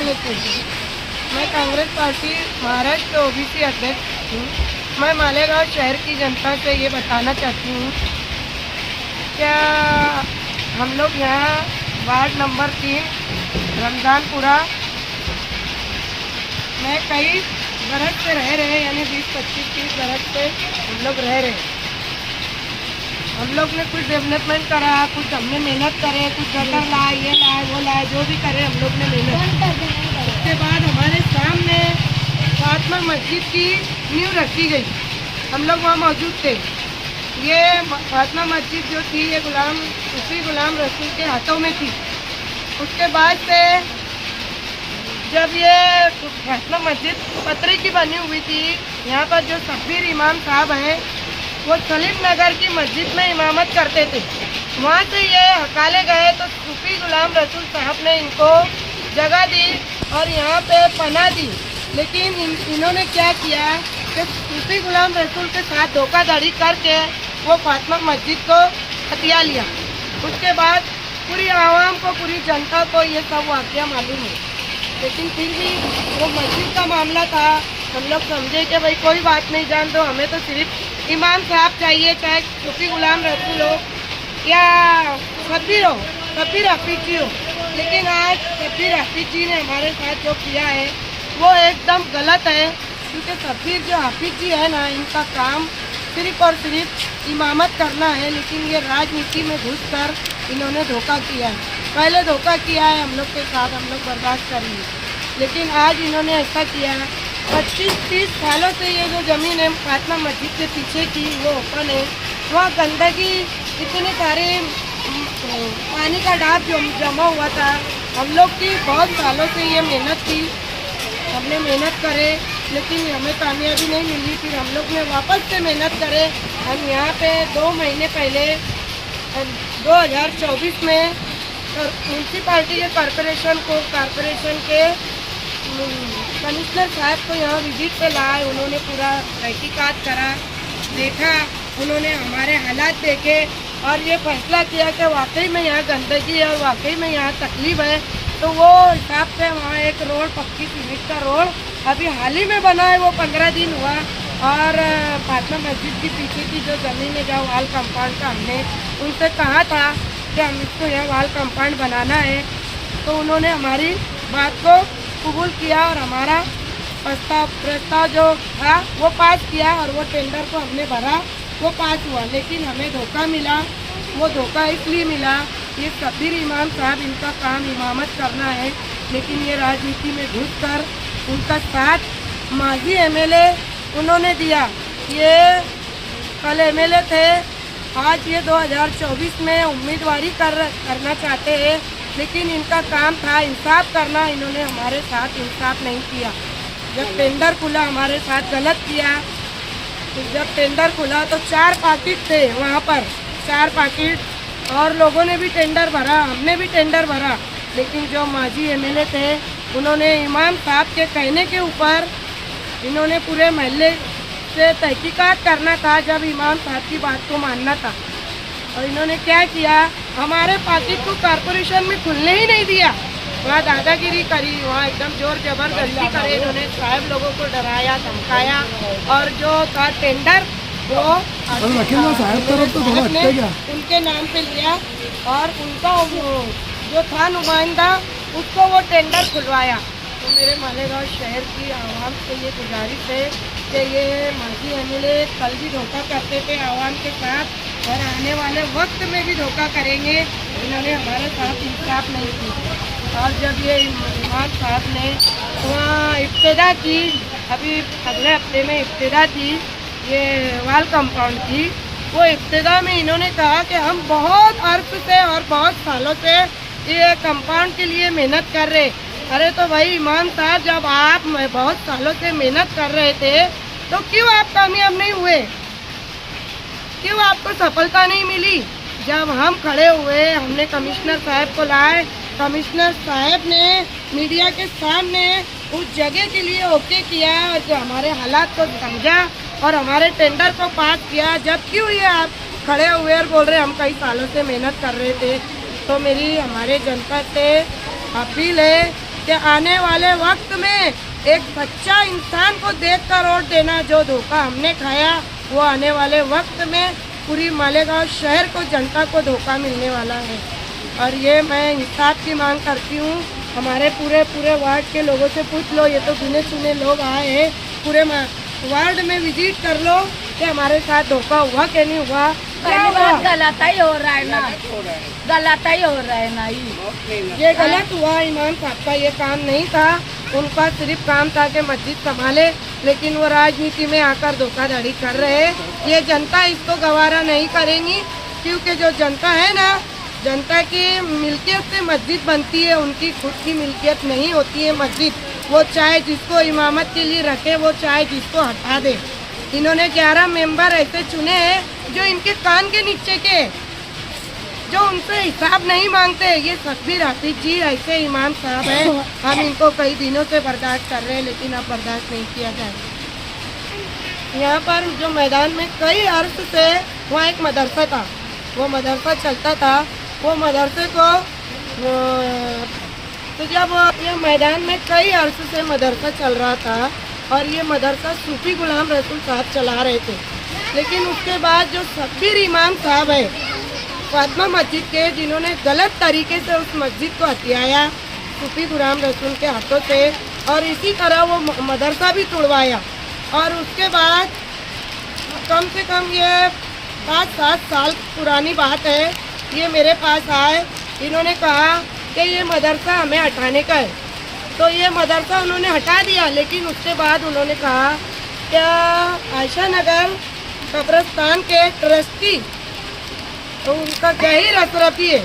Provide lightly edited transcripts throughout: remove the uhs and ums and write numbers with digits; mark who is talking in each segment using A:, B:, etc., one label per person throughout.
A: राजनीति। मैं Congress party Maharashtra OBC अध्यक्ष हूँ। मैं मालेगांव शहर की जनता से ये बताना चाहती हूँ, क्या हम लोग यहाँ वार्ड नंबर 3 रमजानपुरा में कई बरस से रह रहे हैं, यानी 20-25-30 बरस से हम लोग रह रहे हैं। हम लोग ने कुछ डेवलपमेंट करा, कुछ हमने मेहनत करे, कुछ गटर लाए, ये लाए, वो लाए, जो भी करे हम लोग ने मेहनत। उसके बाद हमारे सामने फातिमा मस्जिद की नींव रखी गई, हम लोग वहाँ मौजूद थे। ये फातिमा मस्जिद जो थी ये सूफी गुलाम रसूल के हाथों में थी। उसके बाद से जब ये फातिमा मस्जिद पत्थर की बनी हुई थी, यहाँ पर जो शब्बीर इमाम साहब हैं वो सलीम नगर की मस्जिद में इमामत करते थे। वहाँ से ये हकाले गए तो सूफी गुलाम रसूल साहब ने इनको जगह दी और यहाँ पे पनाह दी। लेकिन इन्होंने क्या किया कि सूफी गुलाम रसूल के साथ धोखाधड़ी करके वो फातिमा मस्जिद को हथिया लिया। उसके बाद पूरी आवाम को, पूरी जनता को ये सब वाक़या मालूम है। लेकिन फिर भी वो मस्जिद का मामला था, हम लोग समझे कि भाई कोई बात नहीं, जान दो, हमें तो सिर्फ इमाम साहब चाहिए, चाहे सूफी गुलाम रसूल हो या शब्बीर हफीज जी हो। लेकिन आज शब्बीर हफीज जी ने हमारे साथ जो किया है वो एकदम गलत है, क्योंकि शब्बीर जो हफीज जी है ना, इनका काम सिर्फ और सिर्फ इमामत करना है। लेकिन ये राजनीति में घुसकर इन्होंने धोखा किया है। पहले धोखा किया है हम लोग के साथ, हम लोग बर्दाश्त करेंगे। लेकिन आज इन्होंने ऐसा किया है। 25-30 सालों से ये जो ज़मीन है फातिमा मस्जिद के पीछे की वो ओपन है, वहाँ गंदगी, इतने सारे पानी का डाब जो जमा हुआ था। हम लोग की बहुत सालों से ये मेहनत थी, हमने मेहनत करे लेकिन हमें कामयाबी नहीं मिली। फिर हम लोग ने वापस से मेहनत करे। हम यहाँ पे 2 महीने पहले 2024 में म्यूनसिपाल्टी के कारपोरेशन के कमिश्नर साहब को यहाँ विजिट पे लाए। उन्होंने पूरा तहकीकात करा, देखा, उन्होंने हमारे हालात देखे और ये फैसला किया कि वाकई में यहाँ गंदगी है और वाकई में यहाँ तकलीफ़ है। तो वो हिसाब से वहाँ एक रोड, पक्की सीमेंट का रोड अभी हाल ही में बना है, वो 15 दिन हुआ। और फातिमा मस्जिद के पीछे की जो ज़मीन है, जहाँ वाल कंपाउंड का, हमने उनसे कहा था कि हम इसको यहाँ वाल कंपाउंड बनाना है, तो उन्होंने हमारी बात को कबूल किया और हमारा प्रस्ताव जो था वो पास किया और वो टेंडर को हमने भरा, वो पास हुआ। लेकिन हमें धोखा मिला। वो धोखा इसलिए मिला, ये शब्बीर इमाम साहब, इनका काम इमामत करना है, लेकिन ये राजनीति में घुसकर उनका साथ माजी एमएलए उन्होंने दिया। ये कल एमएलए थे, आज ये 2024 में उम्मीदवारी करना चाहते हैं, लेकिन इनका काम था इंसाफ करना, इन्होंने हमारे साथ इंसाफ नहीं किया। जब टेंडर खुला हमारे साथ गलत किया। तो जब टेंडर खुला तो 4 पाकिट थे वहाँ पर, 4 पाकिट, और लोगों ने भी टेंडर भरा, हमने भी टेंडर भरा। लेकिन जो माजी एमएलए थे उन्होंने इमाम साहब के कहने के ऊपर इन्होंने पूरे महल्ले से तहकीकात करना था, जब इमाम साहब की बात को मानना था। और इन्होंने क्या किया, हमारे पाकिट को कारपोरेशन में खुलने ही नहीं दिया। वहाँ दादागिरी करी, वहाँ एकदम जोर जबरदस्ती करे, इन्होंने साहब लोगों को डराया, धमकाया। और जो था टेंडर वो ने उनके नाम पे लिया और उनका जो था नुमाइंदा, उसको वो टेंडर खुलवाया। तो मेरे मालेगांव शहर की आवाम से ये गुजारिश है कि ये माजी एमएलए कल भी धोखा करते थे आवाम के साथ और आने वाले वक्त में भी धोखा करेंगे। इन्होंने हमारे साथ इंसाफ नहीं की। और जब ये इमाम साहब ने वहाँ इब्तिदा की, अभी अगले हफ्ते में इब्तिदा थी ये वाल कंपाउंड की, वो इब्तिदा में इन्होंने कहा कि हम बहुत अर्थ से और बहुत सालों से ये कंपाउंड के लिए मेहनत कर रहे। अरे तो भाई इमाम साहब, जब आप बहुत सालों से मेहनत कर रहे थे तो क्यों आप कामयाब नहीं हुए, क्यों आपको सफलता नहीं मिली? जब हम खड़े हुए, हमने कमिश्नर साहब को लाए, कमिश्नर साहब ने मीडिया के सामने उस जगह के लिए ओके किया और जो हमारे हालात को समझा और हमारे टेंडर को पास किया। जब क्यों ये आप खड़े हुए और बोल रहे हम कई सालों से मेहनत कर रहे थे? तो मेरी हमारे जनता से अपील है कि आने वाले वक्त में एक सच्चा इंसान को देखकर वोट देना। जो धोखा हमने खाया वो आने वाले वक्त में पूरी मालेगांव शहर को, जनता को धोखा मिलने वाला है। और ये मैं इंसाफ की मांग करती हूँ। हमारे पूरे वार्ड के लोगों से पूछ लो, ये तो गिने चुने लोग आए हैं, पूरे वार्ड में विजिट कर लो कि हमारे साथ धोखा हुआ कि नहीं हुआ।
B: गलत ही हो रहा है ना, गलत ही हो रहा है ना।
A: ये गलत हुआ। इमाम साहब का ये काम नहीं था, उनका सिर्फ काम था कि मस्जिद संभाले, लेकिन वो राजनीति में आकर धोखाधड़ी कर रहे हैं। ये जनता इसको गवारा नहीं करेंगी, क्योंकि जो जनता है ना, जनता की मिल्कियत से मस्जिद बनती है, उनकी खुद की मिल्कियत नहीं होती है मस्जिद। वो चाहे जिसको इमामत के लिए रखे, वो चाहे जिसको हटा दे। इन्होंने 11 मेंबर ऐसे चुने हैं जो इनके कान के नीचे के, जो उनसे हिसाब नहीं मांगते। ये शब्बीर हाफिज जी ऐसे इमाम साहब हैं। हम इनको कई दिनों से बर्दाश्त कर रहे हैं, लेकिन अब बर्दाश्त नहीं किया जाए। यहाँ पर जो मैदान में कई अर्स से वहाँ एक मदरसा था, वो मदरसा चलता था। वो मदरसे को तो जब ये मैदान में कई अर्स से मदरसा चल रहा था और ये मदरसा सूफी गुलाम रसूल साहब चला रहे थे, लेकिन उसके बाद जो शब्बीर इमाम साहब है फातिमा मस्जिद के, जिन्होंने गलत तरीके से उस मस्जिद को हथियाया सूफी गुलाम रसूल के हाथों से, और इसी तरह वो मदरसा भी तोड़वाया। और उसके बाद कम से कम ये 5-7 साल पुरानी बात है, ये मेरे पास आए। इन्होंने कहा कि ये मदरसा हमें हटाने का है, तो ये मदरसा उन्होंने हटा दिया। लेकिन उसके बाद उन्होंने कहा क्या आयशा नगर कब्रिस्तान के ट्रस्टी, तो उनका जहीर अशरफी है,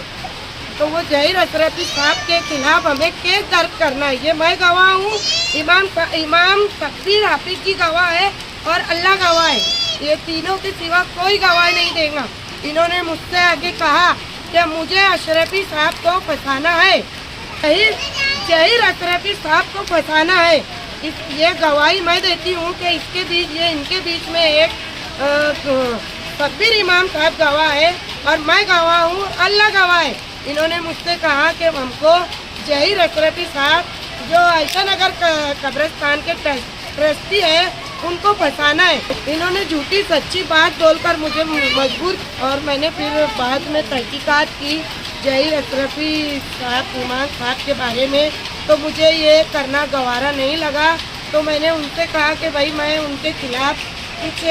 A: तो वो जहीर अशरफी साहब के खिलाफ हमें केस दर्ज करना है। ये मैं गवाह हूँ, इमाम शब्बीर हाफिज जी गवाह है और अल्लाह गवाह है। ये तीनों के सिवा कोई गवाह नहीं देगा। इन्होंने मुझसे आगे कहा कि मुझे अशरफी साहब को फंसाना है, जहीर अशरफी साहब को फंसाना है। ये गवाही मैं देती हूँ कि इसके बीच, ये इनके बीच में एक शब्बीर इमाम साहब गवाह है और मैं गवाह हूँ, अल्लाह गवाह है। इन्होंने मुझसे कहा कि हमको जहीर अशरफी साहब जो आयशा नगर कब्रिस्तान के ट्रस्टी है, उनको फंसाना है। इन्होंने झूठी सच्ची बात बोलकर मुझे मजबूर, और मैंने फिर बाद में तहकीकात की जहीर अशरफी साहब इमाम साहब के बारे में, तो मुझे ये करना गवारा नहीं लगा। तो मैंने उनसे कहा कि भाई मैं उनके खिलाफ कुछ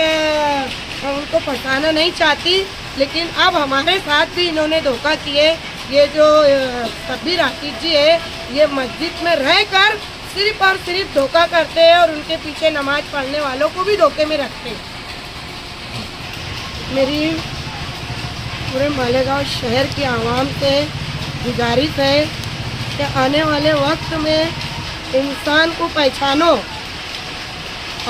A: उनको फंसाना नहीं चाहती, लेकिन अब हमारे साथ भी इन्होंने धोखा किए। ये जो शब्बीर हाफिज जी है, ये मस्जिद में रहकर सिर्फ और सिर्फ धोखा करते हैं और उनके पीछे नमाज पढ़ने वालों को भी धोखे में रखते हैं। मेरी पूरे मालेगांव शहर की आवाम से गुजारिश है कि आने वाले वक्त में इंसान को पहचानो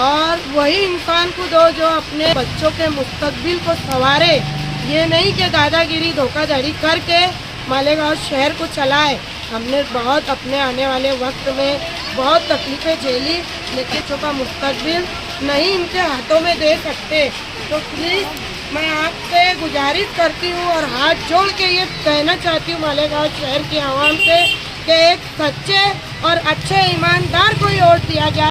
A: और वही इंसान को दो जो अपने बच्चों के मुस्तकबिल को संवारे। ये नहीं कि दादागिरी धोखाधड़ी करके मालेगांव शहर को चलाए। हमने बहुत अपने आने वाले वक्त में बहुत तकलीफ़ें झेली, लेकिन बच्चों का मुस्तकबिल नहीं इनके हाथों में दे सकते। तो प्लीज़ मैं आपसे गुजारिश करती हूँ और हाथ जोड़ के ये कहना चाहती हूँ मालेगांव शहर की आवाम से कि एक सच्चे और अच्छे ईमानदार को ही वोट दिया जाए।